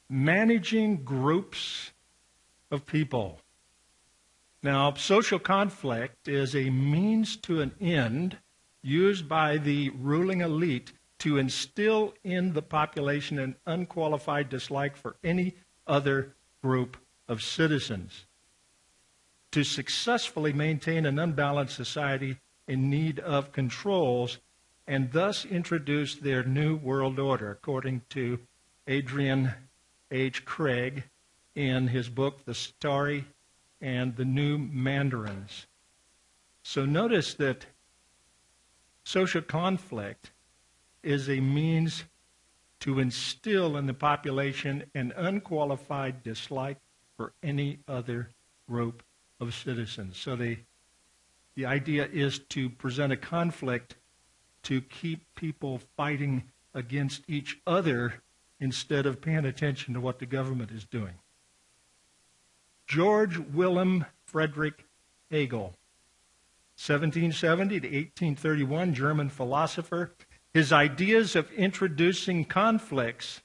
managing groups of people. Now, social conflict is a means to an end used by the ruling elite to instill in the population an unqualified dislike for any other group of citizens, to successfully maintain an unbalanced society in need of controls, and thus introduce their new world order, according to Adrian H. Craig in his book, The Story and the New Mandarins. So notice that social conflict is a means to instill in the population an unqualified dislike for any other group of citizens. So the idea is to present a conflict to keep people fighting against each other instead of paying attention to what the government is doing. George Wilhelm Friedrich Hegel, 1770 to 1831, German philosopher. His ideas of introducing conflicts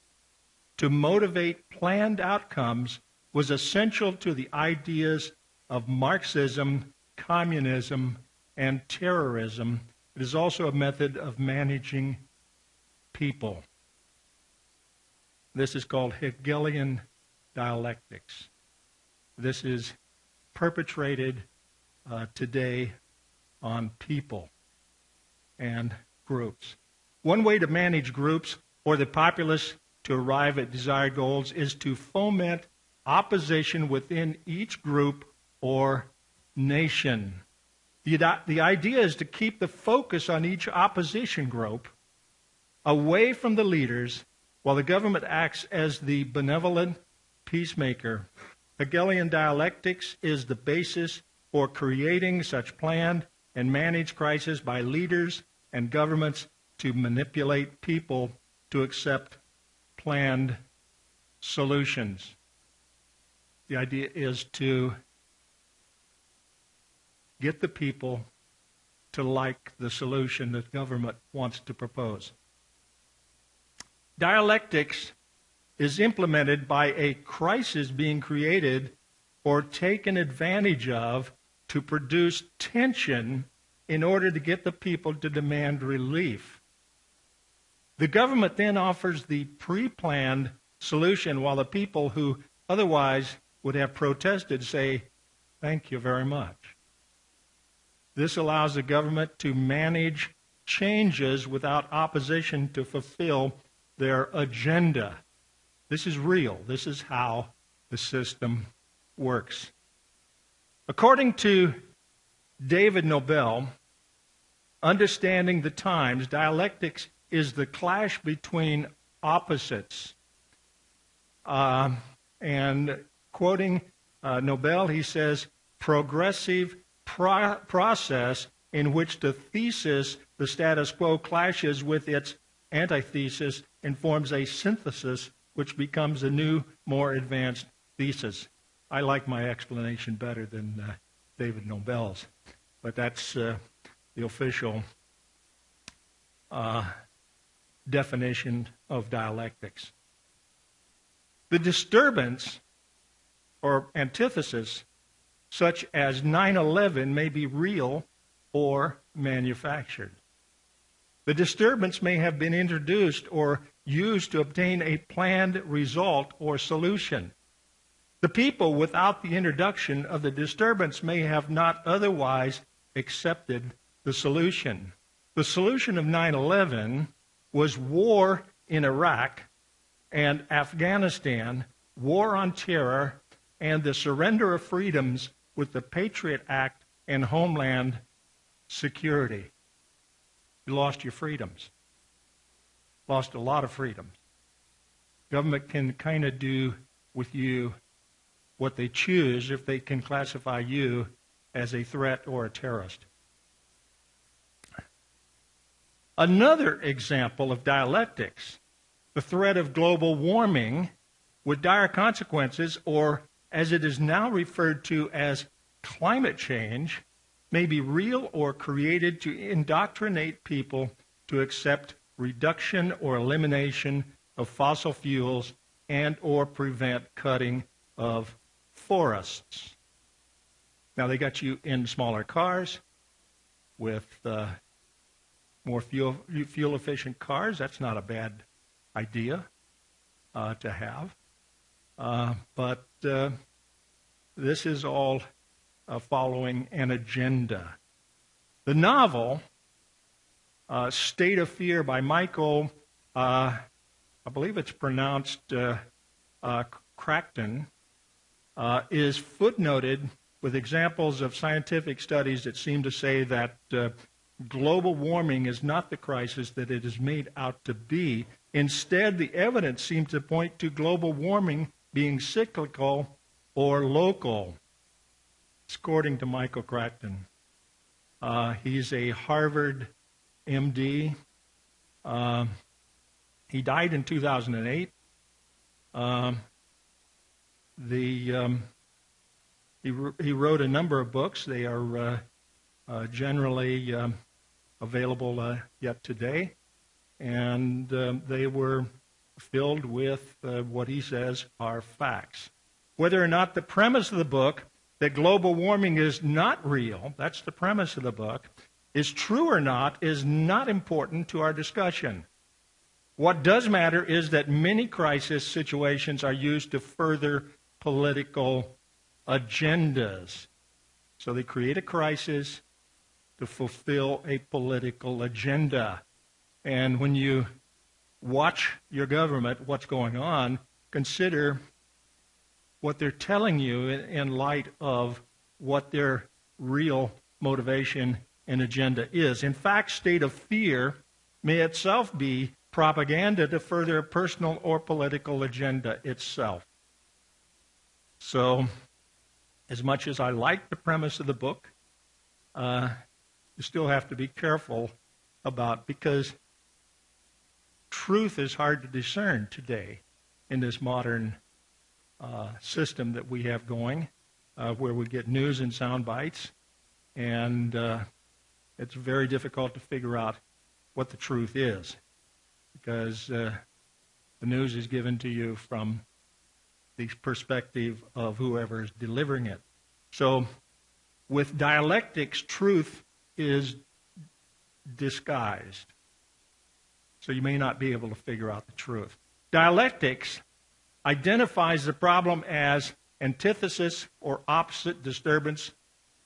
to motivate planned outcomes was essential to the ideas of Marxism, communism, and terrorism. It is also a method of managing people. This is called Hegelian dialectics. This is perpetrated today on people and groups. One way to manage groups or the populace to arrive at desired goals is to foment opposition within each group or nation. The idea is to keep the focus on each opposition group away from the leaders while the government acts as the benevolent peacemaker. Hegelian dialectics is the basis for creating such planned and managed crises by leaders and governments to manipulate people to accept planned solutions. The idea is to get the people to like the solution that government wants to propose. Dialectics is implemented by a crisis being created or taken advantage of to produce tension in order to get the people to demand relief. The government then offers the pre-planned solution while the people who otherwise would have protested say, "Thank you very much." This allows the government to manage changes without opposition to fulfill their agenda. This is real. This is how the system works. According to David Nobel, Understanding the Times, dialectics is the clash between opposites. And quoting Nobel, he says, progressive process in which the thesis, the status quo, clashes with its antithesis and forms a synthesis which becomes a new, more advanced thesis. I like my explanation better than David Nobel's, but that's the official definition of dialectics. The disturbance or antithesis, such as 9/11, may be real or manufactured. The disturbance may have been introduced or used to obtain a planned result or solution. The people, without the introduction of the disturbance, may have not otherwise accepted the solution. The solution of 9/11 was war in Iraq and Afghanistan, war on terror, and the surrender of freedoms with the Patriot Act and Homeland Security. You lost your freedoms. Lost a lot of freedoms. Government can kind of do with you what they choose if they can classify you as a threat or a terrorist. Another example of dialectics, the threat of global warming with dire consequences, or as it is now referred to as climate change, may be real or created to indoctrinate people to accept reduction or elimination of fossil fuels and or prevent cutting of forests. Now, they got you in smaller cars with more fuel-efficient cars. That's not a bad idea to have. But this is all following an agenda. The novel, State of Fear by Michael, I believe it's pronounced Crichton, is footnoted with examples of scientific studies that seem to say that global warming is not the crisis that it is made out to be. Instead, the evidence seems to point to global warming being cyclical or local. It's according to Michael Crichton. He's a Harvard MD. He died in 2008. He wrote a number of books. They are generally available yet today. And they were filled with what he says are facts. Whether or not the premise of the book, that global warming is not real, that's the premise of the book, is true or not, is not important to our discussion. What does matter is that many crisis situations are used to further political agendas. So they create a crisis to fulfill a political agenda. And when you watch your government, what's going on, consider what they're telling you in light of what their real motivation and agenda is. In fact, State of Fear may itself be propaganda to further a personal or political agenda itself. So, as much as I like the premise of the book, you still have to be careful about, because truth is hard to discern today in this modern system that we have going, where we get news in sound bites, and it's very difficult to figure out what the truth is, because the news is given to you from the perspective of whoever is delivering it. So with dialectics, truth is disguised. So you may not be able to figure out the truth. Dialectics identifies the problem as antithesis or opposite disturbance,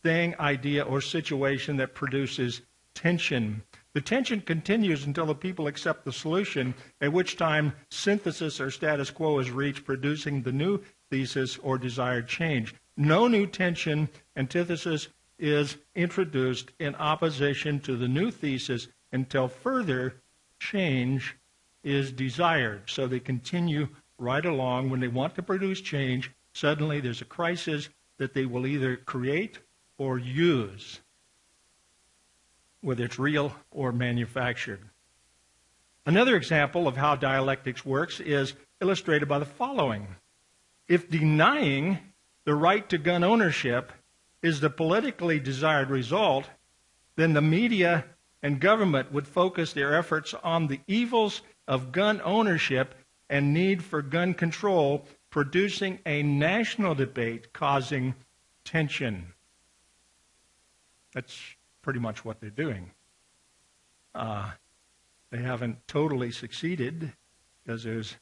thing, idea, or situation that produces tension. The tension continues until the people accept the solution, at which time synthesis or status quo is reached, producing the new thesis or desired change. No new tension, antithesis, is introduced in opposition to the new thesis until further change is desired. So they continue right along. When they want to produce change, suddenly there's a crisis that they will either create or use, whether it's real or manufactured. Another example of how dialectics works is illustrated by the following. If denying the right to gun ownership is the politically desired result, then the media and government would focus their efforts on the evils of gun ownership and need for gun control, producing a national debate causing tension. That's pretty much what they're doing. They haven't totally succeeded, because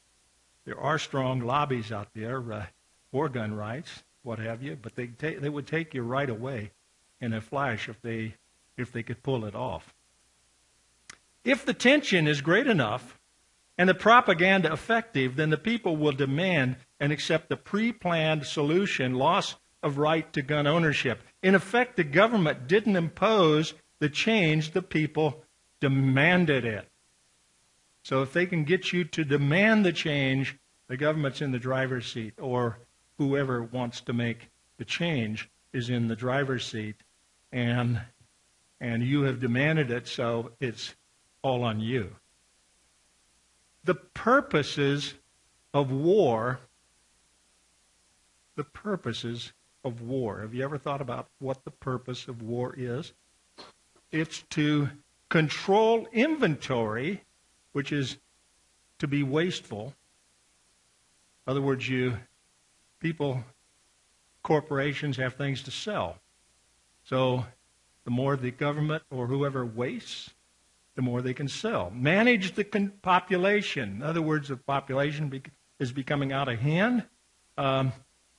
there are strong lobbies out there for gun rights, what have you, but they would take you right away in a flash if they could pull it off. If the tension is great enough and the propaganda effective, then the people will demand and accept the pre-planned solution, loss of right to gun ownership. In effect, the government didn't impose the change, the people demanded it. So if they can get you to demand the change, the government's in the driver's seat, or whoever wants to make the change is in the driver's seat, and you have demanded it, so it's all on you. The purposes of war. The purposes of war. Have you ever thought about what the purpose of war is? It's to control inventory, which is to be wasteful, In other words, corporations have things to sell. So the more the government or whoever wastes, the more they can sell. Manage the population. In other words, the population is becoming out of hand. A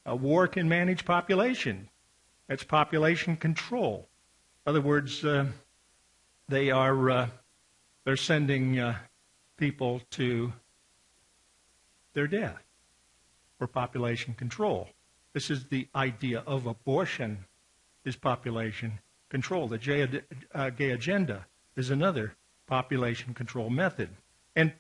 war can manage population. That's population control. In other words, they're sending people to their death for population control. This is the idea of abortion, is population control. The gay agenda is another population control method. And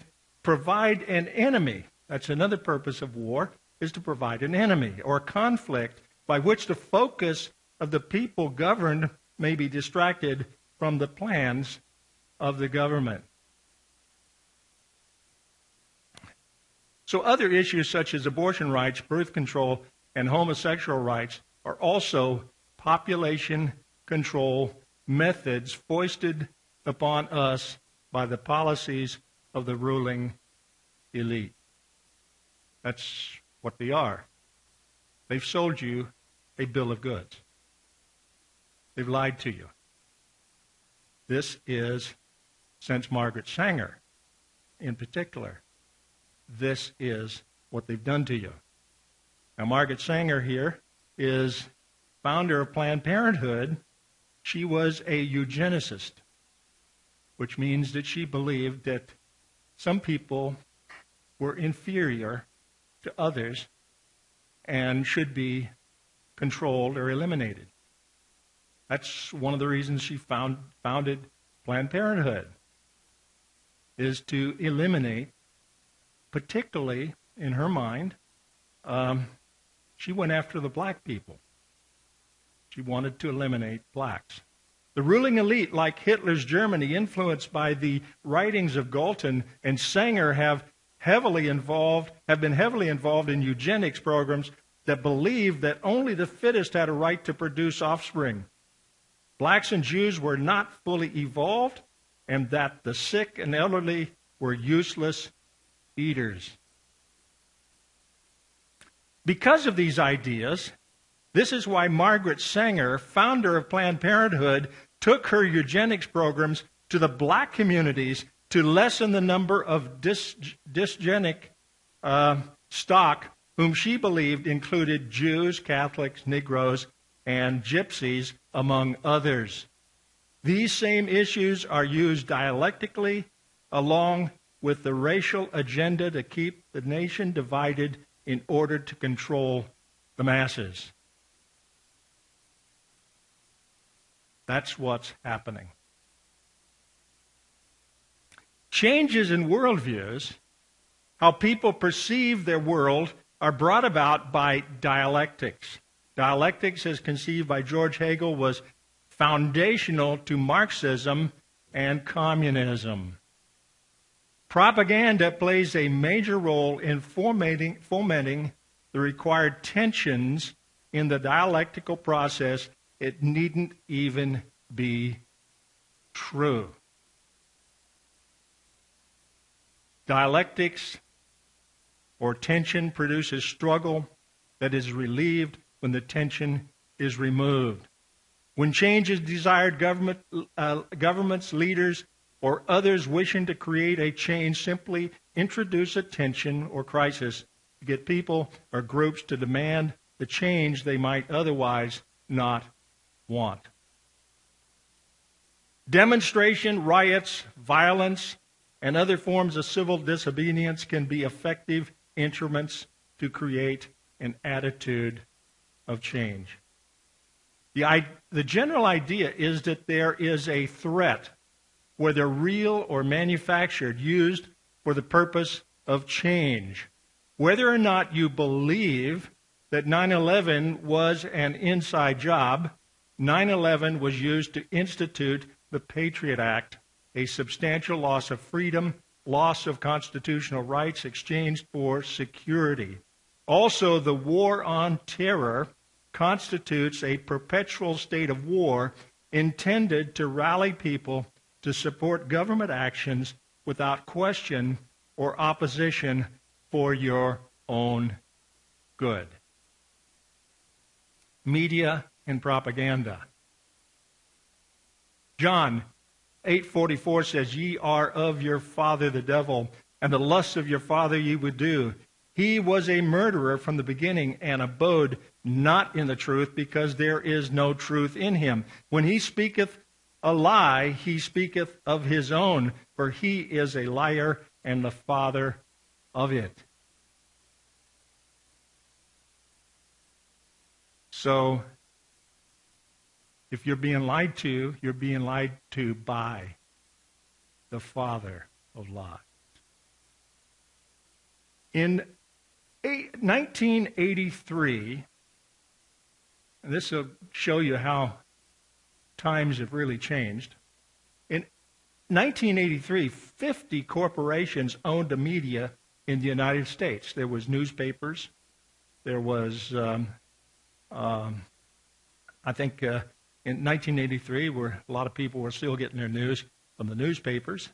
provide an enemy. That's another purpose of war, is to provide an enemy or conflict by which the focus of the people governed may be distracted from the plans of the government. So other issues such as abortion rights, birth control, and homosexual rights are also population control methods foisted upon us by the policies of the ruling elite. That's what they are. They've sold you a bill of goods. They've lied to you. This is, since Margaret Sanger in particular, this is what they've done to you. Now, Margaret Sanger here is founder of Planned Parenthood. She was a eugenicist, which means that she believed that some people were inferior to others and should be controlled or eliminated. That's one of the reasons she founded Planned Parenthood, is to eliminate, particularly in her mind, she went after the black people. She wanted to eliminate blacks. The ruling elite, like Hitler's Germany, influenced by the writings of Galton and Sanger, have been heavily involved in eugenics programs that believed that only the fittest had a right to produce offspring. Blacks and Jews were not fully evolved, and that the sick and elderly were useless eaters. Because of these ideas, this is why Margaret Sanger, founder of Planned Parenthood, took her eugenics programs to the black communities to lessen the number of dysgenic stock whom she believed included Jews, Catholics, Negroes, and Gypsies, among others. These same issues are used dialectically along with the racial agenda to keep the nation divided in order to control the masses. That's what's happening. Changes in worldviews, how people perceive their world, are brought about by dialectics. Dialectics, as conceived by George Hegel, was foundational to Marxism and communism. Propaganda plays a major role in fomenting the required tensions in the dialectical process. It needn't even be true. Dialectics or tension produces struggle that is relieved when the tension is removed. When change is desired, governments, leaders, or others wishing to create a change simply introduce a tension or crisis to get people or groups to demand the change they might otherwise not want. Demonstration, riots, violence, and other forms of civil disobedience can be effective instruments to create an attitude of change. The general idea is that there is a threat, whether real or manufactured, used for the purpose of change. Whether or not you believe that 9/11 was an inside job, 9/11 was used to institute the Patriot Act, a substantial loss of freedom, loss of constitutional rights exchanged for security. Also, the war on terror constitutes a perpetual state of war intended to rally people to support government actions without question or opposition for your own good. Media and propaganda. John 8:44 says, "Ye are of your father the devil, and the lusts of your father ye would do. He was a murderer from the beginning, and abode not in the truth, because there is no truth in him. When he speaketh a lie, he speaketh of his own, for he is a liar and the father of it." So, if you're being lied to, you're being lied to by the father of lies. In 1983, and this will show you how times have really changed. In 1983, 50 corporations owned the media in the United States. There was newspapers. There was, I think, in 1983, where a lot of people were still getting their news from the newspapers.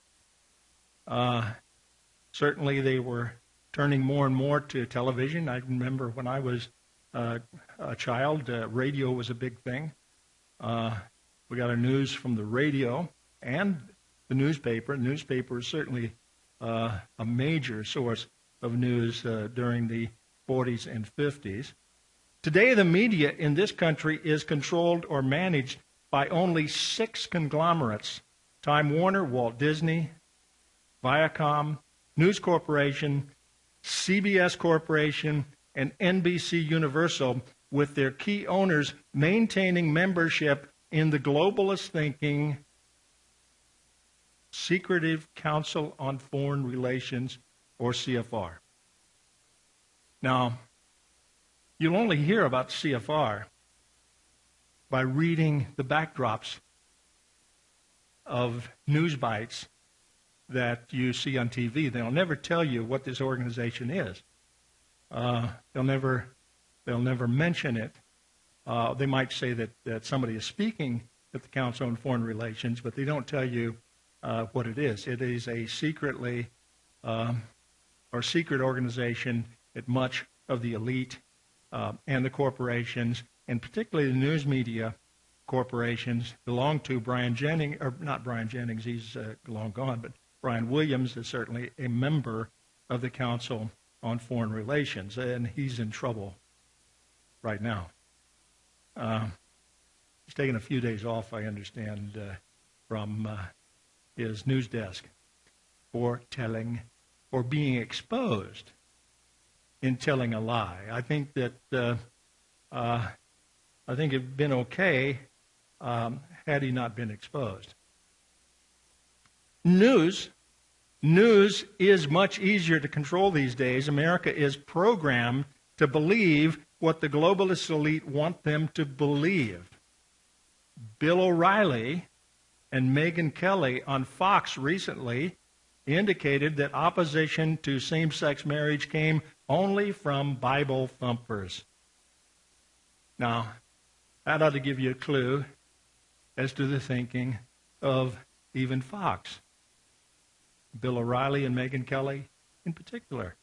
Certainly, they were turning more and more to television. I remember when I was a child, radio was a big thing. We got our news from the radio and the newspaper. The newspaper is certainly a major source of news during the 40s and 50s. Today, the media in this country is controlled or managed by only 6 conglomerates: Time Warner, Walt Disney, Viacom, News Corporation, CBS Corporation, and NBC Universal, with their key owners maintaining membership in the globalist thinking Secretive Council on Foreign Relations, or CFR. Now, you'll only hear about CFR by reading the backdrops of news bites that you see on TV. They'll never tell you what this organization is. They'll never mention it. They might say that somebody is speaking at the Council on Foreign Relations, but they don't tell you what it is. It is a secret organization that much of the elite and the corporations, and particularly the news media corporations, belong to Brian Jennings, or not Brian Jennings, he's long gone, but Brian Williams is certainly a member of the Council on Foreign Relations, and he's in trouble right now. He's taken a few days off, I understand, from his news desk for being exposed in telling a lie. I think that it'd been okay had he not been exposed. News is much easier to control these days. America is programmed to believe what the globalist elite want them to believe. Bill O'Reilly and Megyn Kelly on Fox recently indicated that opposition to same-sex marriage came only from Bible thumpers. Now, that ought to give you a clue as to the thinking of even Fox. Bill O'Reilly and Megyn Kelly in particular.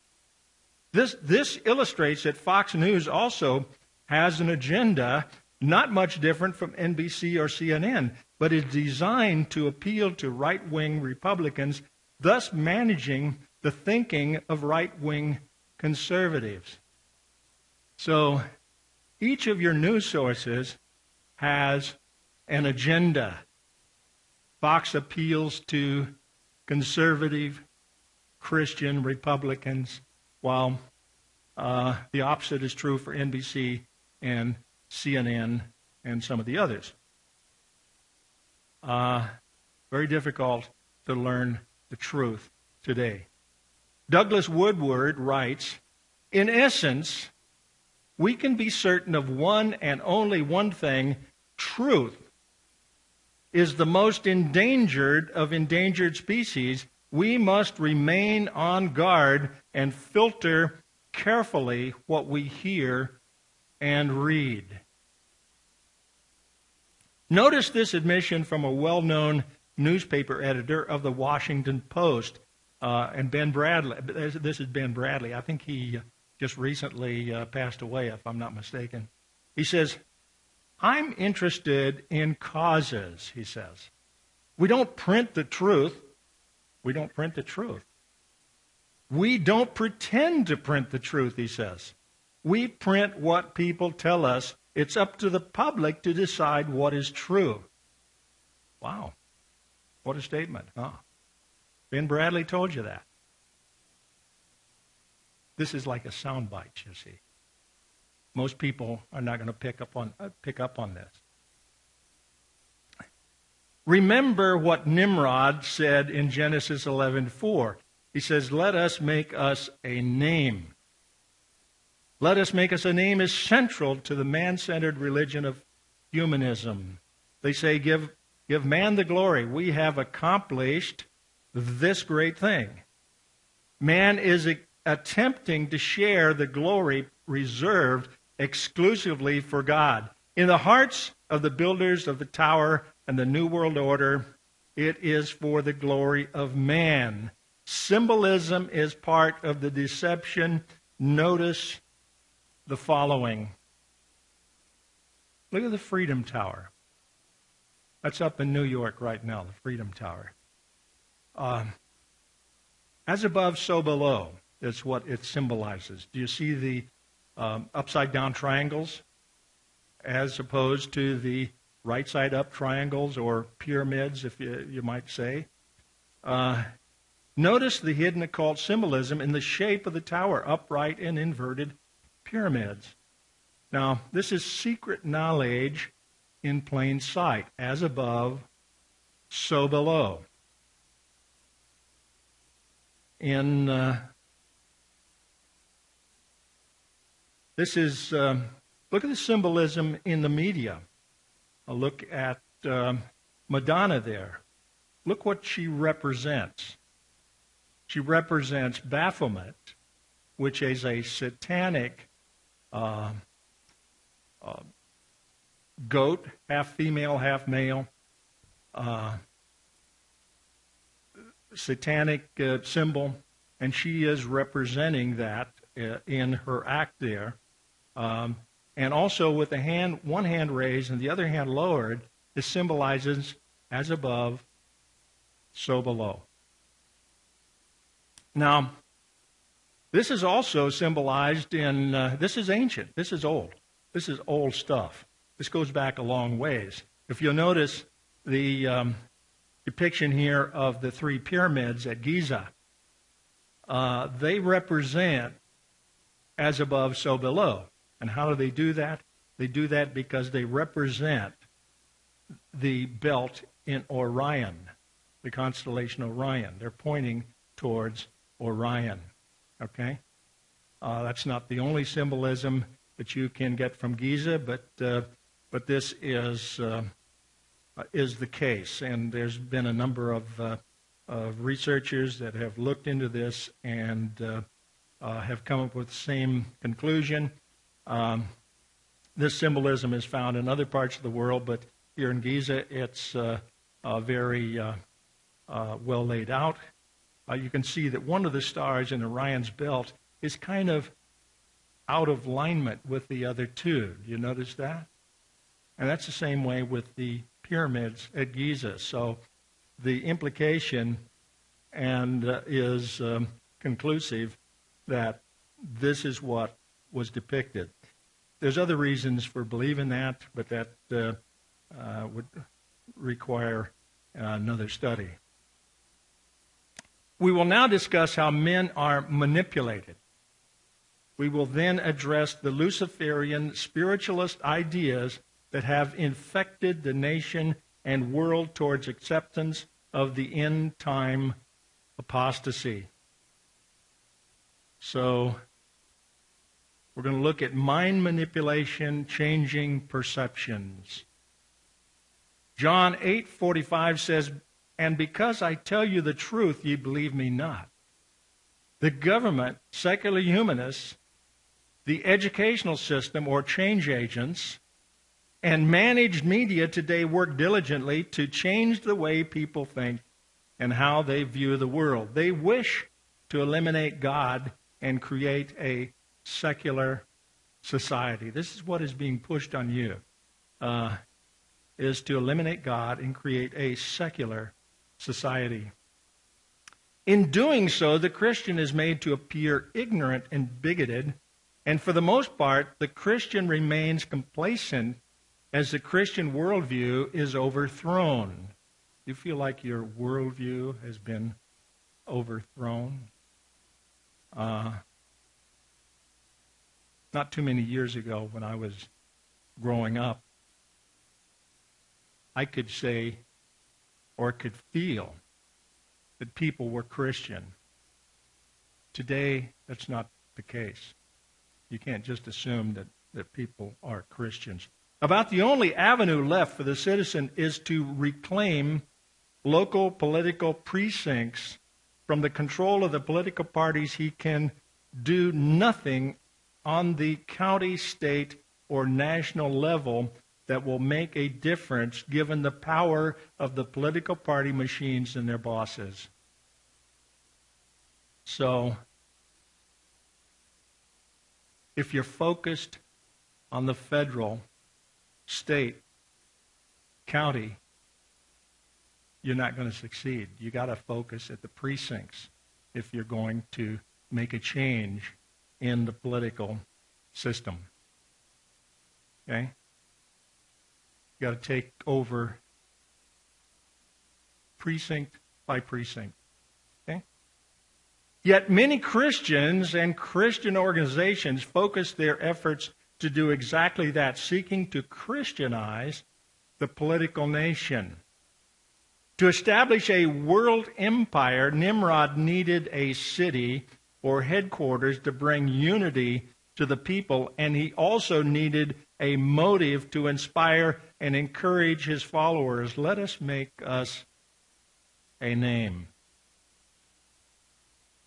This illustrates that Fox News also has an agenda not much different from NBC or CNN, but is designed to appeal to right-wing Republicans, thus managing the thinking of right-wing conservatives. So each of your news sources has an agenda. Fox appeals to conservative Christian Republicans, while the opposite is true for NBC and CNN and some of the others. Very difficult to learn the truth today. Douglas Woodward writes, "In essence, we can be certain of one and only one thing: truth is the most endangered of endangered species. We must remain on guard and filter carefully what we hear and read." Notice this admission from a well-known newspaper editor of the Washington Post, and Ben Bradley. This is Ben Bradley. I think he just recently passed away, if I'm not mistaken. He says, I'm interested in causes, he says. We don't print the truth. We don't print the truth. We don't pretend to print the truth, he says. We print what people tell us. It's up to the public to decide what is true. Wow. What a statement, huh? Ben Bradley told you that. This is like a soundbite, you see. Most people are not going to pick up on this. Remember what Nimrod said in Genesis 11:4. He says, let us make us a name. Let us make us a name is central to the man-centered religion of humanism. They say, give man the glory. We have accomplished this great thing. Man is attempting to share the glory reserved exclusively for God. In the hearts of the builders of the tower and the New World Order, it is for the glory of man. Symbolism is part of the deception. Notice the following. Look at the Freedom Tower. That's up in New York right now, the Freedom Tower. As above, so below. That's what it symbolizes. Do you see the upside-down triangles as opposed to the right-side-up triangles or pyramids, if you might say? Notice the hidden occult symbolism in the shape of the tower, upright and inverted pyramids. Now, this is secret knowledge in plain sight. As above, so below. Look at the symbolism in the media. Look at Madonna there. Look what she represents. She represents Baphomet, which is a satanic goat, half female, half male, satanic symbol, and she is representing that in her act there. And also with one hand raised and the other hand lowered, this symbolizes as above, so below. Now, this is also symbolized in, this is ancient, this is old. This is old stuff. This goes back a long ways. If you'll notice the depiction here of the three pyramids at Giza, they represent as above, so below. And how do they do that? They do that because they represent the belt in Orion, the constellation Orion. They're pointing towards Orion. Okay? That's not the only symbolism that you can get from Giza, but this is the case. And there's been a number of researchers that have looked into this and have come up with the same conclusion. This symbolism is found in other parts of the world, but here in Giza, it's very well laid out. You can see that one of the stars in Orion's belt is kind of out of alignment with the other two. Do you notice that? And that's the same way with the pyramids at Giza. So the implication is conclusive that this is what was depicted. There's other reasons for believing that, but that would require another study. We will now discuss how men are manipulated. We will then address the Luciferian spiritualist ideas that have infected the nation and world towards acceptance of the end-time apostasy. So, we're going to look at mind manipulation, changing perceptions. John 8:45 says, "And because I tell you the truth, ye believe me not." The government, secular humanists, the educational system or change agents, and managed media today work diligently to change the way people think and how they view the world. They wish to eliminate God and create a secular society. This is what is being pushed on you, is to eliminate God and create a secular society. In doing so, the Christian is made to appear ignorant and bigoted, and for the most part, the Christian remains complacent as the Christian worldview is overthrown. You feel like your worldview has been overthrown? Not too many years ago, when I was growing up, I could say or could feel that people were Christian. Today, that's not the case. You can't just assume that people are Christians. About the only avenue left for the citizen is to reclaim local political precincts from the control of the political parties. He can do nothing on the county, state, or national level that will make a difference given the power of the political party machines and their bosses. So, if you're focused on the federal, state, county, you're not going to succeed. You got to focus at the precincts if you're going to make a change in the political system. Okay? You got to take over precinct by precinct. Okay? Yet many Christians and Christian organizations focus their efforts to do exactly that, seeking to Christianize the political nation. To establish a world empire, Nimrod needed a city or headquarters to bring unity to the people, and he also needed a motive to inspire and encourage his followers. Let us make us a name.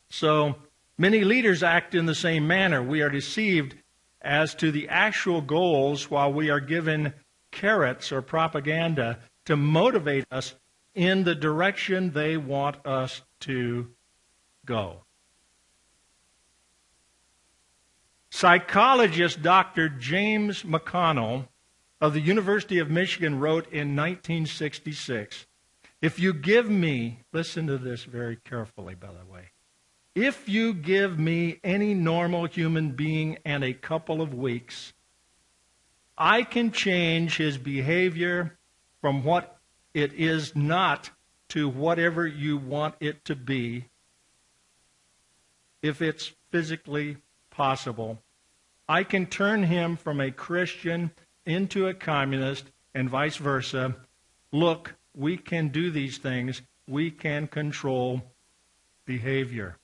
So, many leaders act in the same manner. We are deceived as to the actual goals while we are given carrots or propaganda to motivate us in the direction they want us to go. Psychologist Dr. James McConnell of the University of Michigan wrote in 1966, "If you give me," listen to this very carefully, by the way, "if you give me any normal human being and a couple of weeks, I can change his behavior from what it is not to whatever you want it to be, if it's physically possible. I can turn him from a Christian into a communist and vice versa. Look, we can do these things. We can control behavior."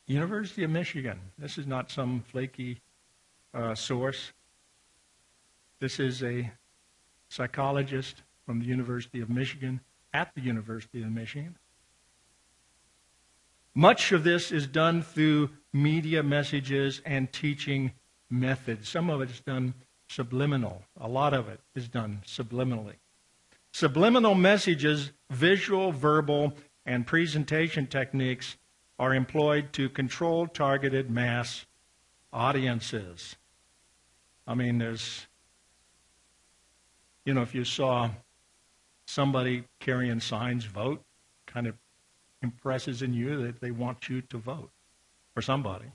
University of Michigan. This is not some flaky source. This is a psychologist from the University of Michigan at the University of Michigan. Much of this is done through media messages and teaching methods. Some of it is done subliminal. A lot of it is done subliminally. Subliminal messages, visual, verbal, and presentation techniques are employed to control targeted mass audiences. I mean, there's, if you saw somebody carrying signs, vote, kind of impresses in you that they want you to vote for somebody.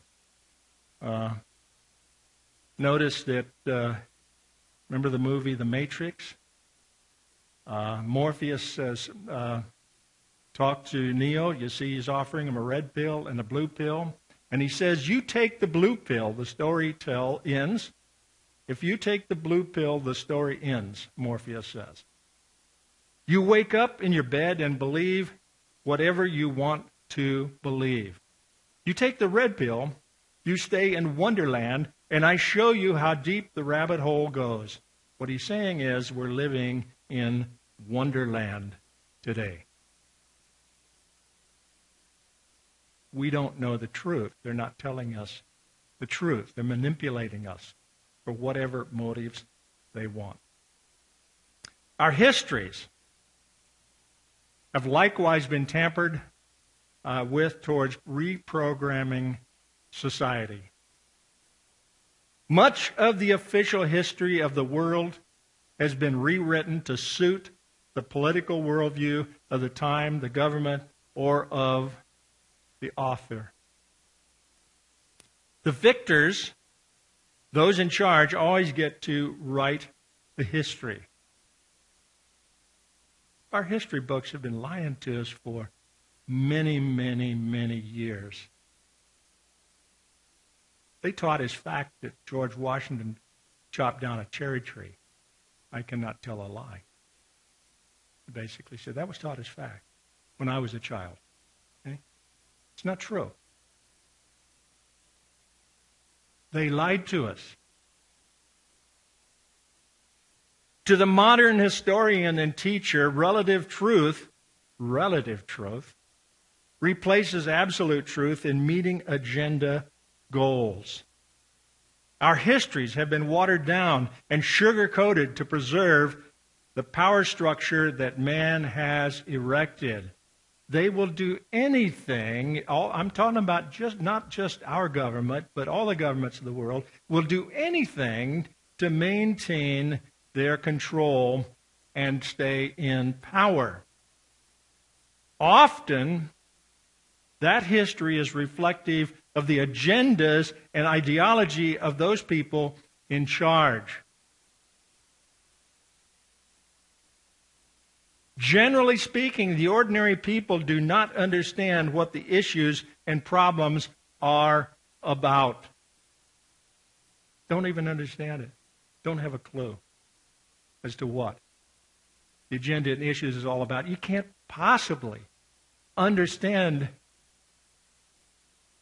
Notice that, remember the movie The Matrix? Morpheus says, talk to Neo. You see he's offering him a red pill and a blue pill. And he says, you take the blue pill, the story ends. If you take the blue pill, the story ends, Morpheus says. You wake up in your bed and believe whatever you want to believe. You take the red pill, you stay in Wonderland, and I show you how deep the rabbit hole goes. What he's saying is we're living in Wonderland today. We don't know the truth. They're not telling us the truth. They're manipulating us for whatever motives they want. Our histories have likewise been tampered with towards reprogramming society. Much of the official history of the world has been rewritten to suit the political worldview of the time, the government, or of the author. The victors, those in charge, always get to write the history. Our history books have been lying to us for many, many, many years. They taught as fact that George Washington chopped down a cherry tree. I cannot tell a lie. They basically said that was taught as fact when I was a child. Okay? It's not true. They lied to us. To the modern historian and teacher, relative truth replaces absolute truth in meeting agenda goals. Our histories have been watered down and sugar-coated to preserve the power structure that man has erected. They will do anything, I'm talking about not just our government, but all the governments of the world, will do anything to maintain their control and stay in power. Often, that history is reflective of the agendas and ideology of those people in charge. Generally speaking, the ordinary people do not understand what the issues and problems are about. Don't even understand it. Don't have a clue as to what the agenda and issues is all about. You can't possibly understand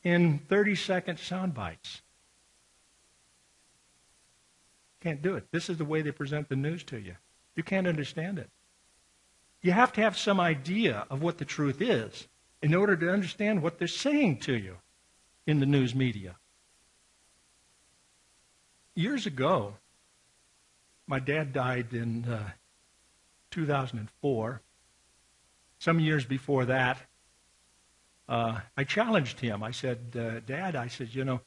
in 30-second sound bites. Can't do it. This is the way they present the news to you. You can't understand it. You have to have some idea of what the truth is in order to understand what they're saying to you in the news media. Years ago, my dad died in 2004. Some years before that, I challenged him. I said, Dad, you know,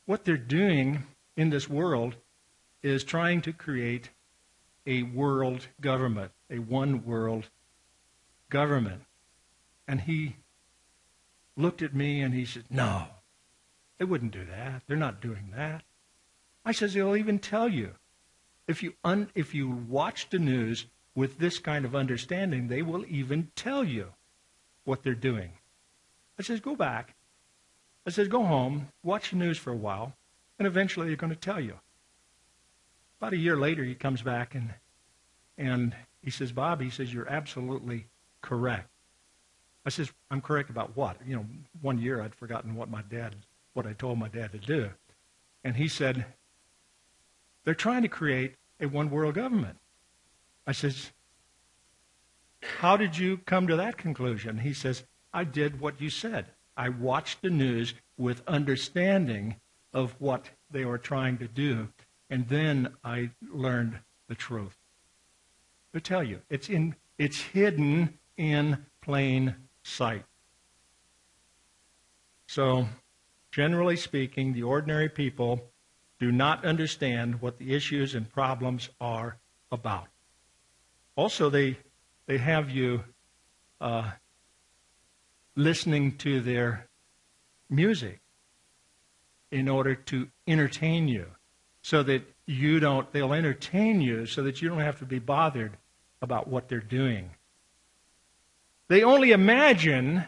what they're doing in this world is trying to create a world government, a one world government. And he looked at me and he said, no, they wouldn't do that. They're not doing that. I said, they'll even tell you. If you watch the news with this kind of understanding, they will even tell you what they're doing. I says, go back. I says, go home, watch the news for a while, and eventually they're going to tell you. About a year later, he comes back and he says, Bob, he says, you're absolutely correct. I says, I'm correct about what? You know, 1 year I'd forgotten what I told my dad to do. And he said, they're trying to create a one world government. I says, how did you come to that conclusion? He says, I did what you said. I watched the news with understanding of what they were trying to do, and then I learned the truth. I tell you, it's hidden in plain sight. So, generally speaking, the ordinary people do not understand what the issues and problems are about. Also, they have you listening to their music in order to entertain you, so that they'll entertain you so that you don't have to be bothered about what they're doing. They only imagine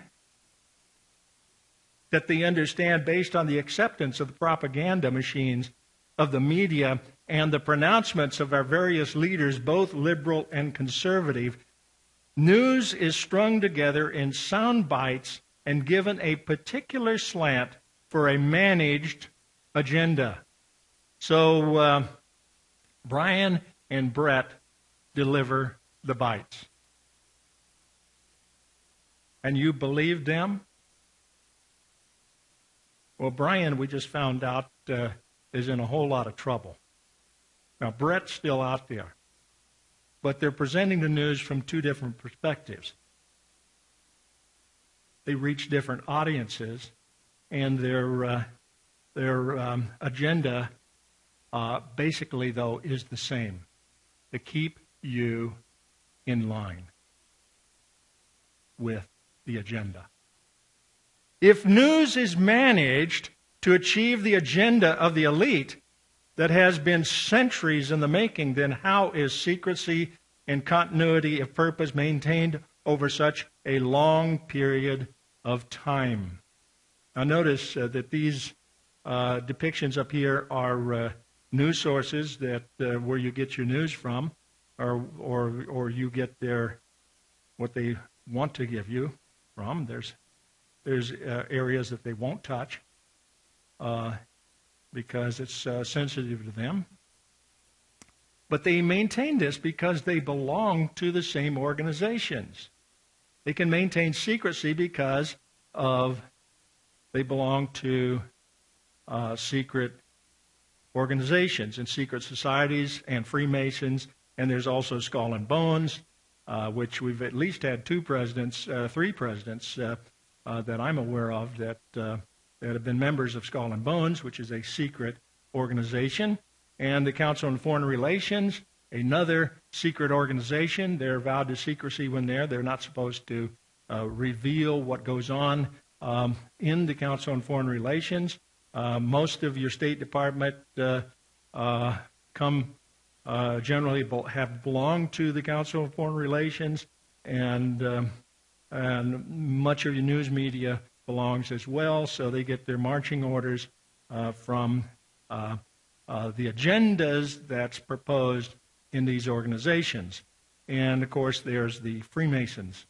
that they understand based on the acceptance of the propaganda machines of the media and the pronouncements of our various leaders, both liberal and conservative. News is strung together in sound bites and given a particular slant for a managed agenda. So Brian and Brett deliver the bites. And you believe them? Well, Brian, we just found out, is in a whole lot of trouble. Now, Brett's still out there. But they're presenting the news from two different perspectives. They reach different audiences, and they're Their agenda, basically, though, is the same: to keep you in line with the agenda. If news is managed to achieve the agenda of the elite that has been centuries in the making, then how is secrecy and continuity of purpose maintained over such a long period of time? Now notice that these depictions up here are news sources that where you get your news from, or you get what they want to give you from. There's areas that they won't touch because it's sensitive to them. But they maintain this because they belong to the same organizations. They can maintain secrecy because they belong to secret organizations and secret societies and Freemasons, and there's also Skull and Bones, which we've at least had three presidents that I'm aware of that have been members of Skull and Bones, which is a secret organization, and the Council on Foreign Relations, another secret organization. They're vowed to secrecy when they're not supposed to reveal what goes on in the Council on Foreign Relations. Most of your State Department generally have belonged to the Council on Foreign Relations, and much of your news media belongs as well, so they get their marching orders from the agendas that's proposed in these organizations. And, of course, there's the Freemasons.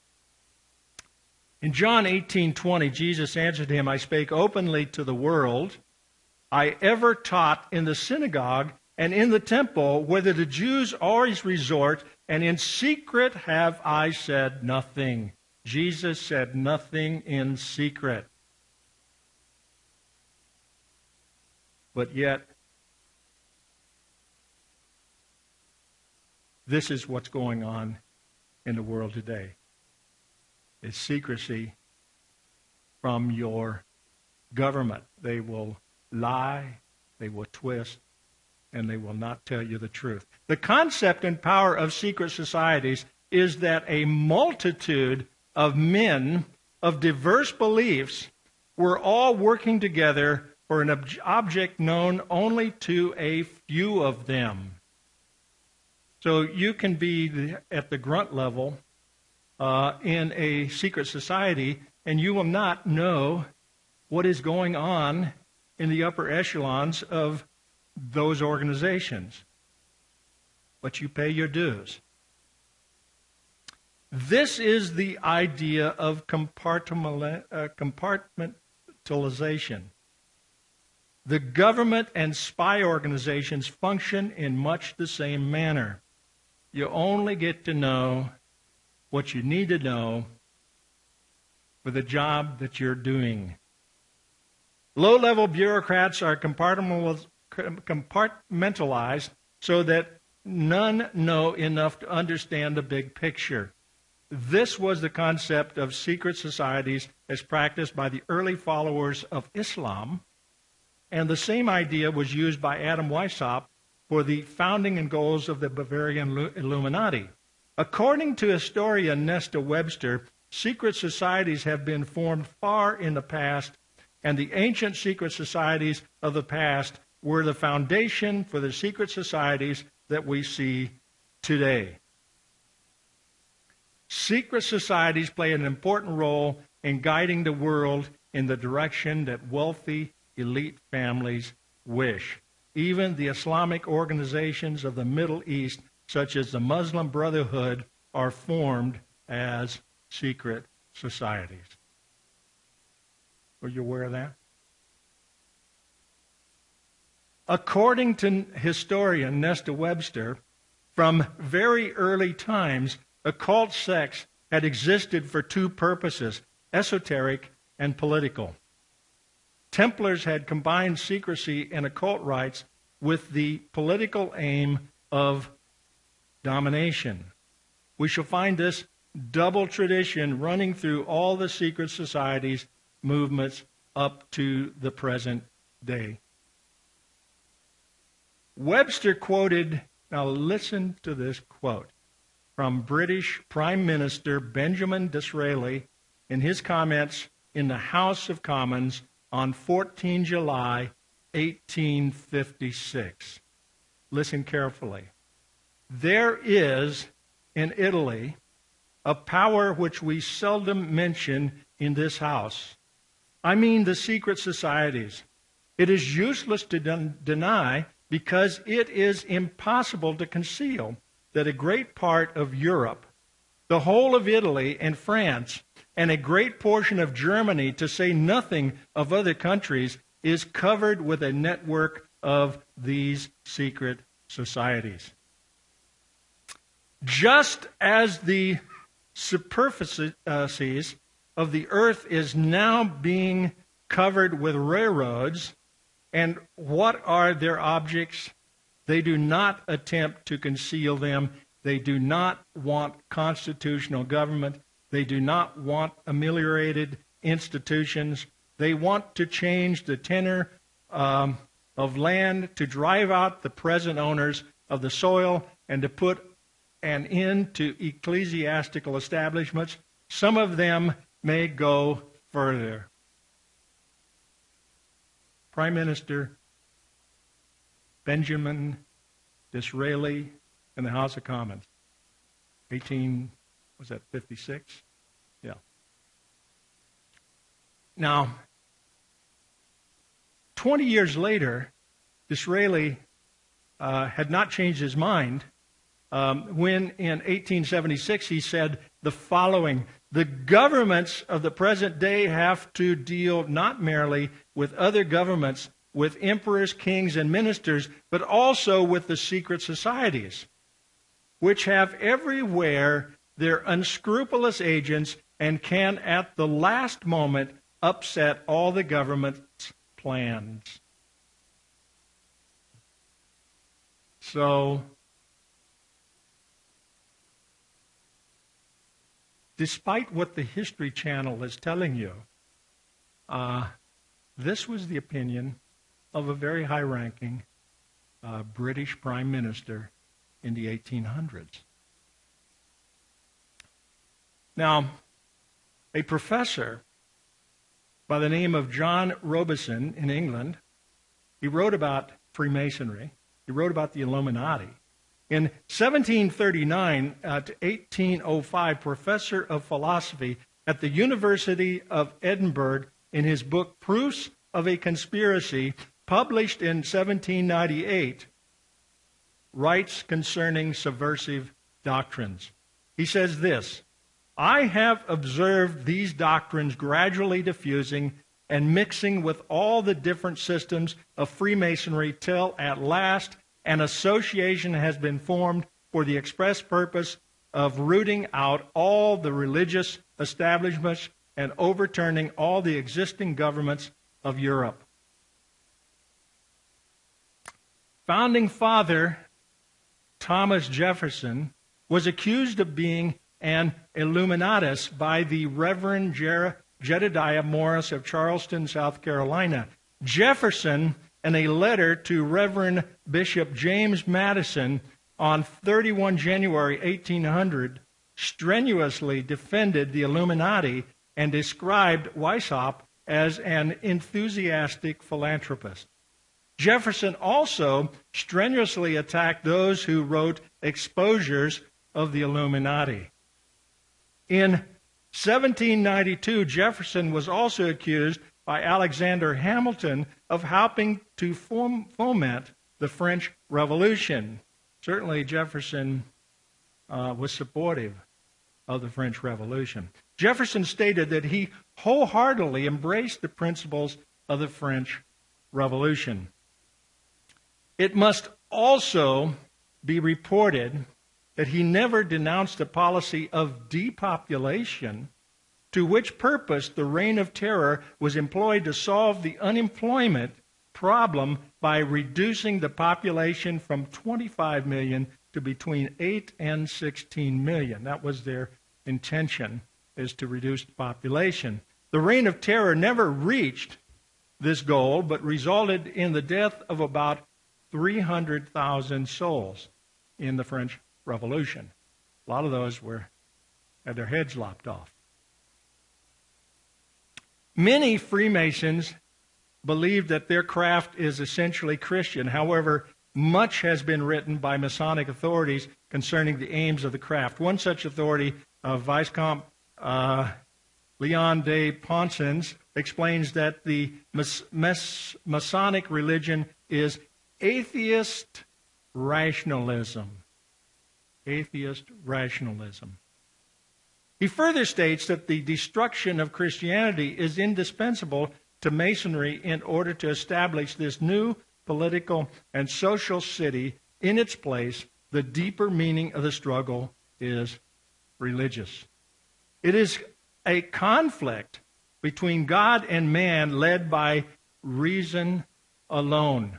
In John 18:20, Jesus answered him, I spake openly to the world. I ever taught in the synagogue and in the temple, whither the Jews always resort, and in secret have I said nothing. Jesus said nothing in secret. But yet, this is what's going on in the world today. It's secrecy from your government. They will lie, they will twist, and they will not tell you the truth. The concept and power of secret societies is that a multitude of men of diverse beliefs were all working together for an object known only to a few of them. So you can be at the grunt level in a secret society, and you will not know what is going on in the upper echelons of those organizations. But you pay your dues. This is the idea of compartmentalization. The government and spy organizations function in much the same manner. You only get to know what you need to know for the job that you're doing. Low-level bureaucrats are compartmentalized so that none know enough to understand the big picture. This was the concept of secret societies as practiced by the early followers of Islam, and the same idea was used by Adam Weishaupt for the founding and goals of the Bavarian Illuminati. According to historian Nesta Webster, secret societies have been formed far in the past, and the ancient secret societies of the past were the foundation for the secret societies that we see today. Secret societies play an important role in guiding the world in the direction that wealthy elite families wish. Even the Islamic organizations of the Middle East, such as the Muslim Brotherhood, are formed as secret societies. Were you aware of that? According to historian Nesta Webster, from very early times, occult sects had existed for two purposes, esoteric and political. Templars had combined secrecy and occult rites with the political aim of domination. We shall find this double tradition running through all the secret societies movements up to the present day. Webster quoted, now listen to this quote, from British Prime Minister Benjamin Disraeli in his comments in the House of Commons on 14 July 1856. Listen carefully. There is in Italy a power which we seldom mention in this house. I mean the secret societies. It is useless to deny, because it is impossible to conceal, that a great part of Europe, the whole of Italy and France, and a great portion of Germany, to say nothing of other countries, is covered with a network of these secret societies. Just as the superficies of the earth is now being covered with railroads, and what are their objects? They do not attempt to conceal them. They do not want constitutional government. They do not want ameliorated institutions. They want to change the tenor of land, to drive out the present owners of the soil, and to put an end to ecclesiastical establishments. Some of them may go further. Prime Minister Benjamin Disraeli in the House of Commons, 56? Yeah. Now, 20 years later, Disraeli had not changed his mind when in 1876 he said the following: the governments of the present day have to deal not merely with other governments, with emperors, kings, and ministers, but also with the secret societies, which have everywhere their unscrupulous agents and can at the last moment upset all the government's plans. So, despite what the History Channel is telling you, this was the opinion of a very high-ranking British Prime Minister in the 1800s. Now, a professor by the name of John Robison in England, he wrote about Freemasonry. He wrote about the Illuminati. In 1739 to 1805, professor of philosophy at the University of Edinburgh, in his book Proofs of a Conspiracy, published in 1798, writes concerning subversive doctrines. He says this: I have observed these doctrines gradually diffusing and mixing with all the different systems of Freemasonry till at last an association has been formed for the express purpose of rooting out all the religious establishments and overturning all the existing governments of Europe. Founding Father Thomas Jefferson was accused of being an Illuminatus by the Reverend Jedediah Morris of Charleston, South Carolina. Jefferson, in a letter to Reverend Bishop James Madison on 31 January 1800, strenuously defended the Illuminati and described Weishaupt as an enthusiastic philanthropist. Jefferson also strenuously attacked those who wrote exposures of the Illuminati. In 1792, Jefferson was also accused by Alexander Hamilton of helping to foment the French Revolution. Certainly Jefferson was supportive of the French Revolution. Jefferson stated that he wholeheartedly embraced the principles of the French Revolution. It must also be reported that he never denounced a policy of depopulation, to which purpose the Reign of Terror was employed to solve the unemployment problem by reducing the population from 25 million to between 8 and 16 million. That was their intention, is to reduce the population. The Reign of Terror never reached this goal, but resulted in the death of about 300,000 souls in the French Revolution. A lot of those had their heads lopped off. Many Freemasons believe that their craft is essentially Christian. However, much has been written by Masonic authorities concerning the aims of the craft. One such authority, Viscount Leon de Ponsens, explains that the Masonic religion is atheist rationalism. Atheist rationalism. He further states that the destruction of Christianity is indispensable to Masonry in order to establish this new political and social city in its place. The deeper meaning of the struggle is religious. It is a conflict between God and man led by reason alone.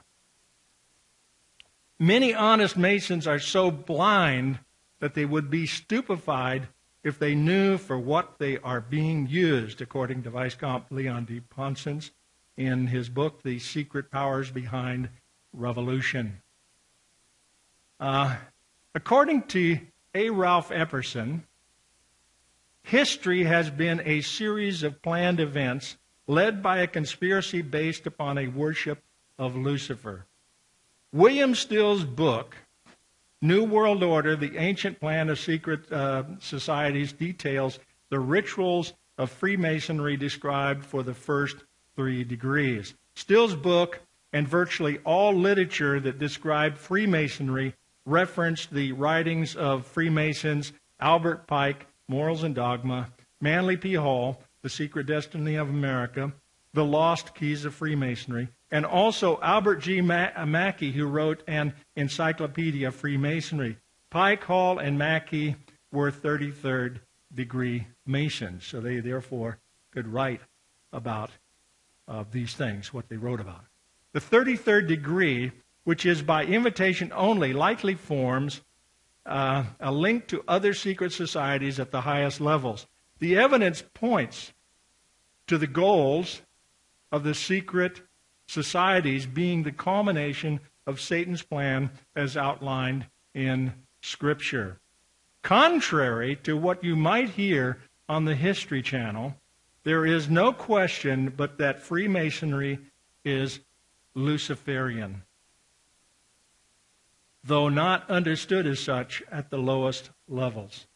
Many honest Masons are so blind that they would be stupefied if they knew for what they are being used, according to Viscount Leon de Ponsens in his book, The Secret Powers Behind Revolution. According to A. Ralph Epperson, history has been a series of planned events led by a conspiracy based upon a worship of Lucifer. William Still's book, New World Order, The Ancient Plan of Secret Societies, details the rituals of Freemasonry described for the first 3 degrees. Still's book and virtually all literature that described Freemasonry referenced the writings of Freemasons Albert Pike, Morals and Dogma, Manly P. Hall, The Secret Destiny of America, The Lost Keys of Freemasonry, and also Albert G. Mackey, who wrote an Encyclopedia of Freemasonry. Pike, Hall, and Mackey were 33rd degree Masons, so they therefore could write about these things, what they wrote about. The 33rd degree, which is by invitation only, likely forms a link to other secret societies at the highest levels. The evidence points to the goals of the secret societies being the culmination of Satan's plan as outlined in Scripture. Contrary to what you might hear on the History Channel, there is no question but that Freemasonry is Luciferian, though not understood as such at the lowest levels.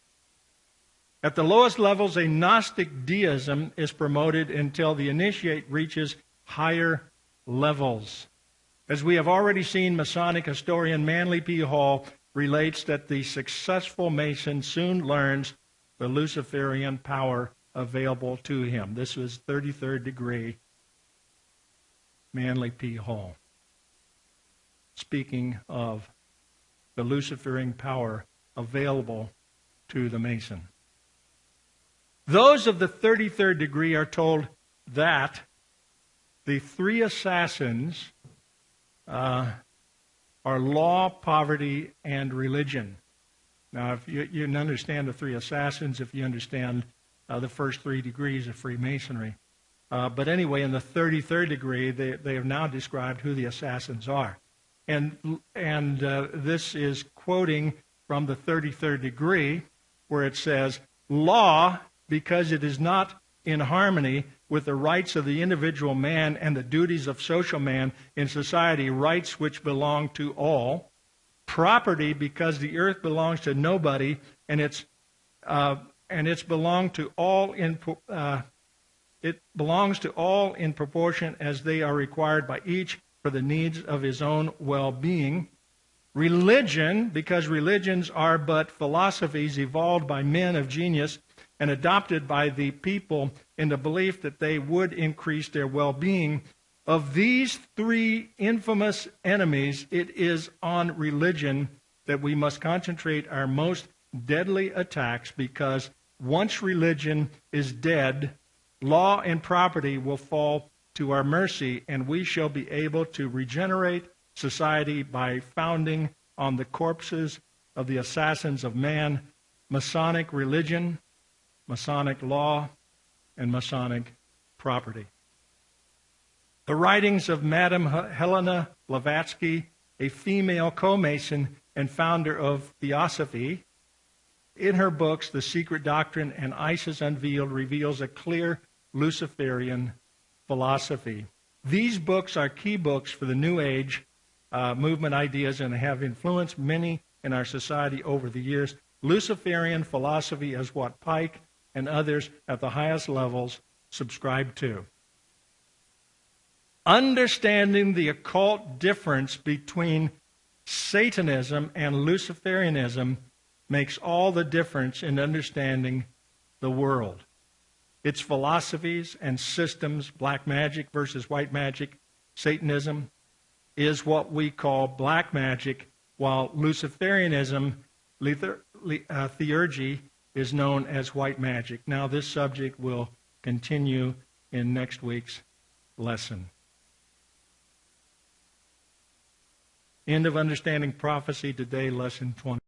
At the lowest levels, a Gnostic deism is promoted until the initiate reaches higher levels. As we have already seen, Masonic historian Manly P. Hall relates that the successful Mason soon learns the Luciferian power available to him. This was 33rd degree Manly P. Hall, speaking of the Luciferian power available to the Mason. Those of the 33rd degree are told that the 3 assassins are law, poverty, and religion. Now, if you understand the 3 assassins, if you understand the first 3 degrees of Freemasonry. But anyway, in the 33rd degree, they have now described who the assassins are. And this is quoting from the 33rd degree, where it says, law, because it is not in harmony with the rights of the individual man and the duties of social man in society, rights which belong to all. Property, because the earth belongs to nobody, and it's belong to all it belongs to all in proportion as they are required by each for the needs of his own well-being. Religion, because religions are but philosophies evolved by men of genius and adopted by the people in the belief that they would increase their well-being. Of these 3 infamous enemies, it is on religion that we must concentrate our most deadly attacks, because once religion is dead, law and property will fall to our mercy, and we shall be able to regenerate society by founding on the corpses of the assassins of man, Masonic religion, Masonic law, and Masonic property. The writings of Madame Helena Blavatsky, a female co-mason and founder of Theosophy. In her books, The Secret Doctrine and Isis Unveiled reveals a clear Luciferian philosophy. These books are key books for the New Age movement ideas and have influenced many in our society over the years. Luciferian philosophy is what Pike and others at the highest levels subscribe to. Understanding the occult difference between Satanism and Luciferianism makes all the difference in understanding the world. Its philosophies and systems, black magic versus white magic, Satanism, is what we call black magic, while Luciferianism, theurgy, is known as white magic. Now, this subject will continue in next week's lesson. End of Understanding Prophecy today, lesson 20.